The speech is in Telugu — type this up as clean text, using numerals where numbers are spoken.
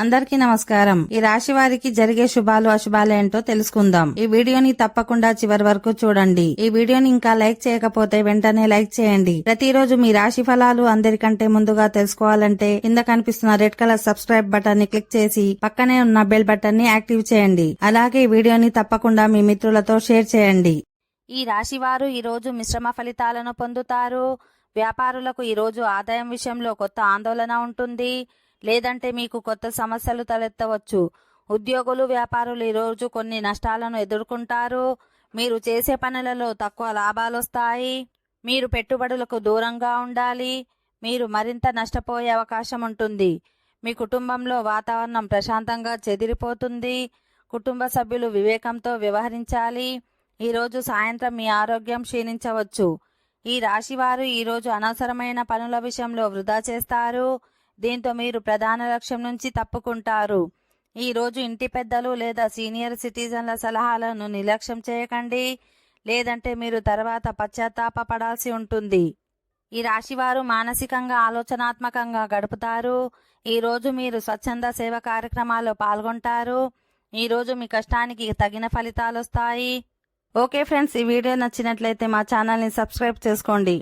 అందరికీ నమస్కారం. ఈ రాశి వారికి జరిగే శుభాలు అశుభాలు ఏంటో తెలుసుకుందాం. ఈ వీడియోని తప్పకుండా చివరి వరకు చూడండి. ఈ వీడియోని ఇంకా లైక్ చేయకపోతే వెంటనే లైక్ చేయండి. ప్రతిరోజు మీ రాశి ఫలాలు అందరికంటే ముందుగా తెలుసుకోవాలంటే కింద కనిపిస్తున్న రెడ్ కలర్ సబ్స్క్రైబ్ బటన్ ని క్లిక్ చేసి పక్కనే ఉన్న బెల్ బటన్ ని యాక్టివ్ చేయండి. అలాగే ఈ వీడియోని తప్పకుండా మీ మిత్రులతో షేర్ చేయండి. ఈ రాశి వారు ఈ రోజు మిశ్రమ ఫలితాలను పొందుతారు. వ్యాపారులకు ఈ రోజు ఆదాయం విషయంలో కొత్త ఆందోళన ఉంటుంది, లేదంటే మీకు కొత్త సమస్యలు తలెత్తవచ్చు. ఉద్యోగులు వ్యాపారులు ఈరోజు కొన్ని నష్టాలను ఎదుర్కొంటారు. మీరు చేసే పనులలో తక్కువ లాభాలు వస్తాయి. మీరు పెట్టుబడులకు దూరంగా ఉండాలి. మీరు మరింత నష్టపోయే అవకాశం ఉంటుంది. మీ కుటుంబంలో వాతావరణం ప్రశాంతంగా చెదిరిపోతుంది. కుటుంబ సభ్యులు వివేకంతో వ్యవహరించాలి. ఈరోజు సాయంత్రం మీ ఆరోగ్యం క్షీణించవచ్చు. ఈ రాశివారు ఈరోజు అనవసరమైన పనుల విషయంలో వృధా చేస్తారు. దీంతో మీరు ప్రధాన లక్ష్యం నుంచి తప్పుకుంటారు. ఈ రోజు ఇంటి పెద్దలు లేదా సీనియర్ సిటిజన్ల సలహాలను నిర్లక్ష్యం చేయకండి, లేదంటే మీరు తర్వాత పశ్చాత్తాపపడాల్సి ఉంటుంది. ఈ రాశివారు మానసికంగా ఆలోచనాత్మకంగా గడుపుతారు. ఈ రోజు మీరు స్వచ్ఛంద సేవ కార్యక్రమాల్లో పాల్గొంటారు. ఈ రోజు మీ కష్టానికి తగిన ఫలితాలు వస్తాయి. ఓకే ఫ్రెండ్స్, ఈ వీడియో నచ్చినట్లయితే మా ఛానల్ని సబ్స్క్రైబ్ చేసుకోండి.